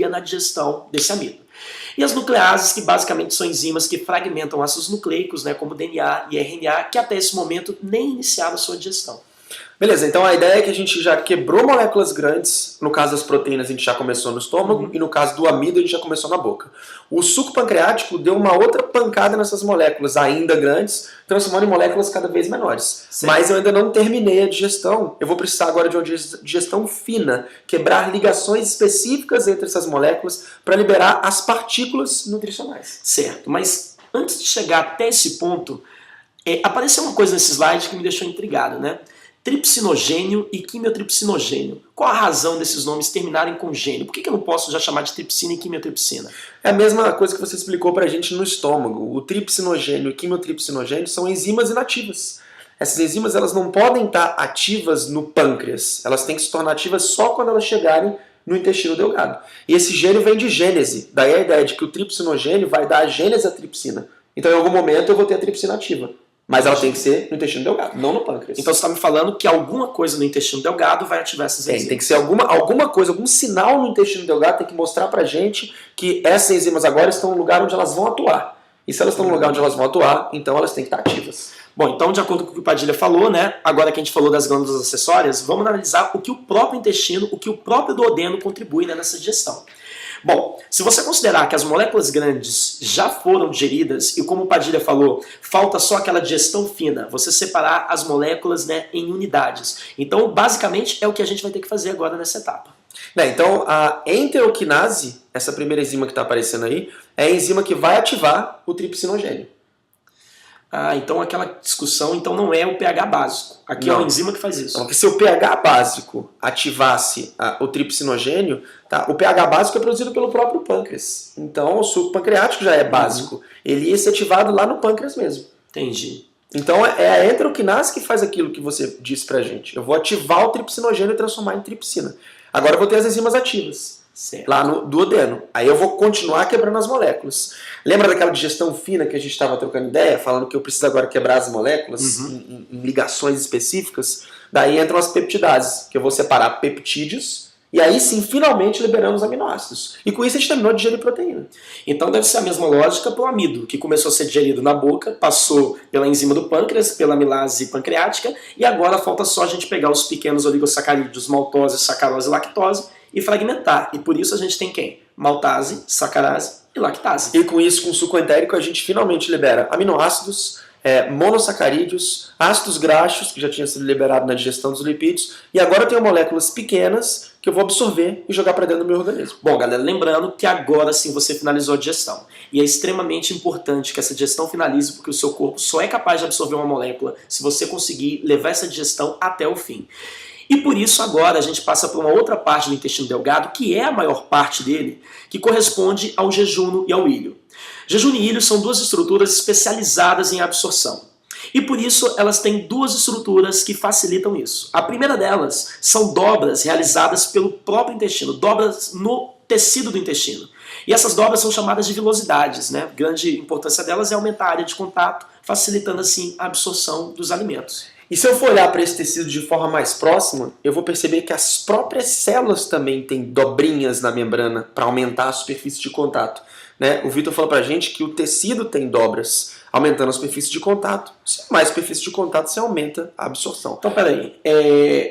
auxilia na digestão desse amido. E as nucleases, que basicamente são enzimas que fragmentam ácidos nucleicos, né, como DNA e RNA, que até esse momento nem iniciaram a sua digestão. Beleza, então a ideia é que a gente já quebrou moléculas grandes, no caso das proteínas a gente já começou no estômago, e no caso do amido a gente já começou na boca. O suco pancreático deu uma outra pancada nessas moléculas ainda grandes, transformando em moléculas cada vez menores. Certo. Mas eu ainda não terminei a digestão, eu vou precisar agora de uma digestão fina, quebrar ligações específicas entre essas moléculas para liberar as partículas nutricionais. Certo, mas antes de chegar até esse ponto, apareceu uma coisa nesse slide que me deixou intrigado, né? Tripsinogênio e quimiotripsinogênio. Qual a razão desses nomes terminarem com gênio? Por que eu não posso já chamar de tripsina e quimiotripsina? É a mesma coisa que você explicou pra gente no estômago. O tripsinogênio e quimiotripsinogênio são enzimas inativas. Essas enzimas elas não podem estar ativas no pâncreas. Elas têm que se tornar ativas só quando elas chegarem no intestino delgado. E esse gênio vem de gênese. Daí a ideia de que o tripsinogênio vai dar a gênese à tripsina. Então em algum momento eu vou ter a tripsina ativa. Mas ela tem que ser no intestino delgado, não no pâncreas. Então você está me falando que alguma coisa no intestino delgado vai ativar essas enzimas. Tem que ser alguma coisa, algum sinal no intestino delgado tem que mostrar pra gente que essas enzimas agora estão no lugar onde elas vão atuar. E se elas estão no lugar onde elas vão atuar, então elas têm que estar ativas. Bom, então de acordo com o que o Padilha falou, né, agora que a gente falou das glândulas acessórias, vamos analisar o que o próprio intestino, o que o próprio duodeno contribui, né, nessa digestão. Bom, se você considerar que as moléculas grandes já foram digeridas e, como o Padilha falou, falta só aquela digestão fina, você separar as moléculas, né, em unidades. Então, basicamente, é o que a gente vai ter que fazer agora nessa etapa. Então, a enteroquinase, essa primeira enzima que está aparecendo aí, é a enzima que vai ativar o tripsinogênio. Então aquela discussão então não é o pH básico. Aqui não. É uma enzima que faz isso. Então, porque se o pH básico ativasse o tripsinogênio, tá? O pH básico é produzido pelo próprio pâncreas. Então o suco pancreático já é básico. Ele ia ser ativado lá no pâncreas mesmo. Entendi. Então é a enteroquinase que faz aquilo que você disse pra gente. Eu vou ativar o tripsinogênio e transformar em tripsina. Agora eu vou ter as enzimas ativas. Certo. Lá no duodeno. Aí eu vou continuar quebrando as moléculas. Lembra daquela digestão fina que a gente estava trocando ideia? Falando que eu preciso agora quebrar as moléculas em ligações específicas? Daí entram as peptidases, que eu vou separar peptídeos, e aí sim, finalmente liberamos aminoácidos. E com isso a gente terminou de digerir proteína. Então deve ser a mesma lógica para o amido, que começou a ser digerido na boca, passou pela enzima do pâncreas, pela amilase pancreática, e agora falta só a gente pegar os pequenos oligosacarídeos, maltose, sacarose e lactose, e fragmentar. E por isso a gente tem quem? Maltase, sacarase e lactase. E com isso, com o suco entérico, a gente finalmente libera aminoácidos, monossacarídeos, ácidos graxos, que já tinha sido liberado na digestão dos lipídios, e agora eu tenho moléculas pequenas que eu vou absorver e jogar para dentro do meu organismo. Bom, galera, lembrando que agora sim você finalizou a digestão. E é extremamente importante que essa digestão finalize, porque o seu corpo só é capaz de absorver uma molécula se você conseguir levar essa digestão até o fim. E por isso agora a gente passa por uma outra parte do intestino delgado, que é a maior parte dele, que corresponde ao jejum e ao ilho. Jejum e ilho são duas estruturas especializadas em absorção. E por isso elas têm duas estruturas que facilitam isso. A primeira delas são dobras realizadas pelo próprio intestino, dobras no tecido do intestino. E essas dobras são chamadas de vilosidades, né? A grande importância delas é aumentar a área de contato, facilitando assim a absorção dos alimentos. E se eu for olhar para esse tecido de forma mais próxima, eu vou perceber que as próprias células também têm dobrinhas na membrana para aumentar a superfície de contato. Né? O Vitor falou para a gente que o tecido tem dobras, aumentando a superfície de contato. Se mais superfície de contato, você aumenta a absorção. Então, peraí.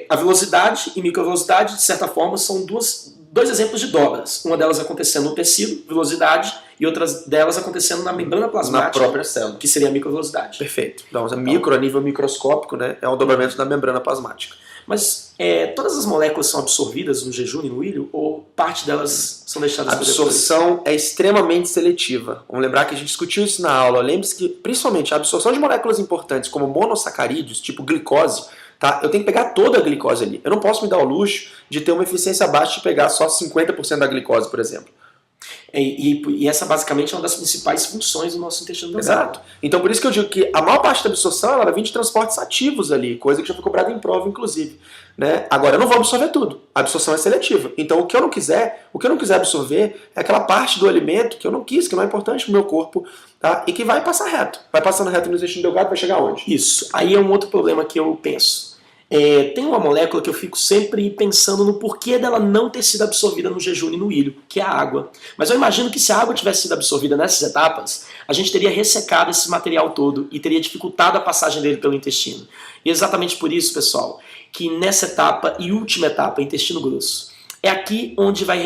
A velocidade e microvelocidade, de certa forma, são dois exemplos de dobras. Uma delas acontecendo no tecido, velocidade, e outras delas acontecendo na membrana plasmática, na própria célula, que seria a microvelocidade. Perfeito. Então, micro a nível microscópico, né, é o dobramento da membrana plasmática. Mas todas as moléculas são absorvidas no jejum e no ilho, ou parte delas são deixadas para depois? A absorção é extremamente seletiva. Vamos lembrar que a gente discutiu isso na aula. Lembre-se que, principalmente, a absorção de moléculas importantes, como monossacarídeos, tipo glicose, tá? Eu tenho que pegar toda a glicose ali. Eu não posso me dar o luxo de ter uma eficiência baixa de pegar só 50% da glicose, por exemplo. E essa basicamente é uma das principais funções do nosso intestino delgado. Exato. Então por isso que eu digo que a maior parte da absorção ela vai vir de transportes ativos ali, coisa que já foi cobrada em prova, inclusive. Né? Agora eu não vou absorver tudo. A absorção é seletiva. Então o que eu não quiser absorver é aquela parte do alimento que eu não quis, que não é importante para o meu corpo, tá? E que vai passar reto. Vai passando reto no intestino delgado, vai chegar onde? Isso. Aí é um outro problema que eu penso. tem uma molécula que eu fico sempre pensando no porquê dela não ter sido absorvida no jejum e no ilho, que é a água. Mas eu imagino que se a água tivesse sido absorvida nessas etapas, a gente teria ressecado esse material todo e teria dificultado a passagem dele pelo intestino. E é exatamente por isso, pessoal, que nessa etapa e última etapa, intestino grosso, é aqui onde vai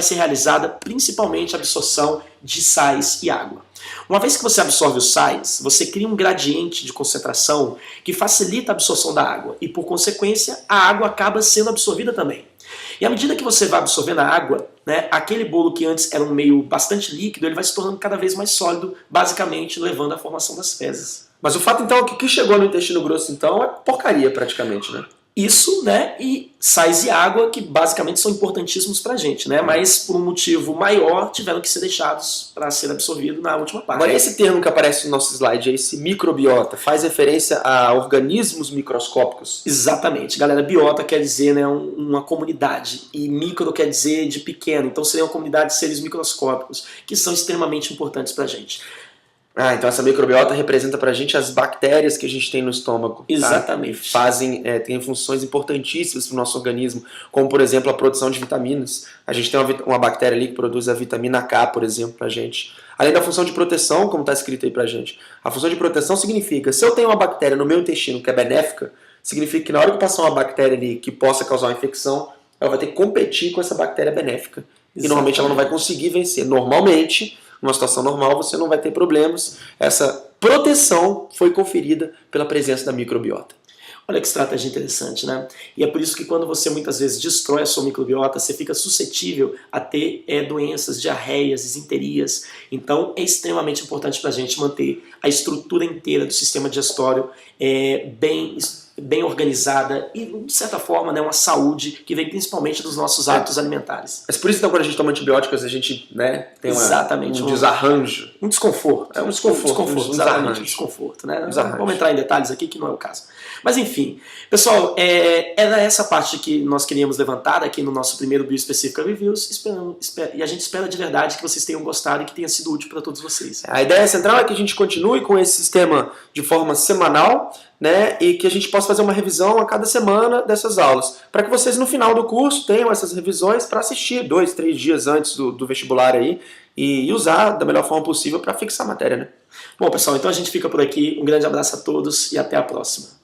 ser realizada principalmente a absorção de sais e água. Uma vez que você absorve os sais, você cria um gradiente de concentração que facilita a absorção da água e, por consequência, a água acaba sendo absorvida também. E à medida que você vai absorvendo a água, né, aquele bolo que antes era um meio bastante líquido, ele vai se tornando cada vez mais sólido, basicamente levando à formação das fezes. Mas o fato, então, é que o que chegou no intestino grosso, então, é porcaria praticamente, né? Isso, né, e sais e água, que basicamente são importantíssimos pra gente, né, mas por um motivo maior tiveram que ser deixados para ser absorvido na última parte. Agora, esse termo que aparece no nosso slide, esse microbiota, faz referência a organismos microscópicos? Exatamente, galera, biota quer dizer, né, uma comunidade, e micro quer dizer de pequeno, então seria uma comunidade de seres microscópicos, que são extremamente importantes pra gente. Ah, então essa microbiota representa pra gente as bactérias que a gente tem no estômago. Exatamente. Tá? Tem funções importantíssimas para o nosso organismo, como por exemplo a produção de vitaminas. A gente tem uma bactéria ali que produz a vitamina K, por exemplo, pra gente. Além da função de proteção, como está escrito aí pra gente. A função de proteção significa, se eu tenho uma bactéria no meu intestino que é benéfica, significa que na hora que passar uma bactéria ali que possa causar uma infecção, ela vai ter que competir com essa bactéria benéfica. Exatamente. E normalmente ela não vai conseguir vencer. Normalmente, numa situação normal, você não vai ter problemas. Essa proteção foi conferida pela presença da microbiota. Olha que estratégia interessante, né? E é por isso que quando você muitas vezes destrói a sua microbiota, você fica suscetível a ter doenças, diarreias, disenterias. Então é extremamente importante para a gente manter a estrutura inteira do sistema digestório bem organizada e, de certa forma, né, uma saúde que vem principalmente dos nossos hábitos alimentares. Mas por isso, então, quando a gente toma antibióticos, a gente, né, tem um desarranjo. Um desconforto. É um desconforto. Exatamente, um desconforto. Né? Não vamos entrar em detalhes aqui, que não é o caso. Mas, enfim. Pessoal, era essa parte que nós queríamos levantar aqui no nosso primeiro Bioespecífica Reviews. E a gente espera de verdade que vocês tenham gostado e que tenha sido útil para todos vocês. A ideia central é que a gente continue com esse sistema de forma semanal, né, e que a gente possa fazer uma revisão a cada semana dessas aulas, para que vocês no final do curso tenham essas revisões para assistir 2, 3 dias antes do vestibular aí e usar da melhor forma possível para fixar a matéria, né? Bom, pessoal, então a gente fica por aqui. Um grande abraço a todos e até a próxima.